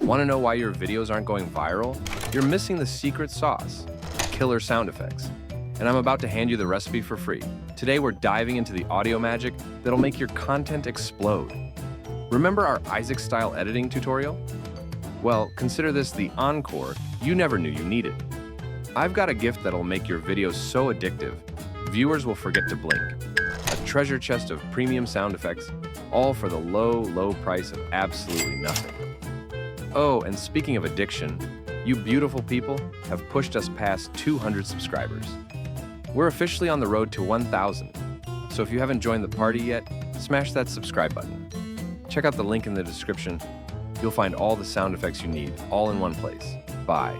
Want to know why your videos aren't going viral? You're missing the secret sauce, killer sound effects. And I'm about to hand you the recipe for free. Today we're diving into the audio magic that'll make your content explode. Remember our Isaac-style editing tutorial? Well, consider this the encore you never knew you needed. I've got a gift that'll make your videos so addictive, viewers will forget to blink. A treasure chest of premium sound effects, all for the low price of absolutely nothing. Oh, and speaking of addiction, you beautiful people have pushed us past 200 subscribers. We're officially on the road to 1,000. So if you haven't joined the party yet, smash that subscribe button. Check out the link in the description. You'll find all the sound effects you need, all in one place. Bye.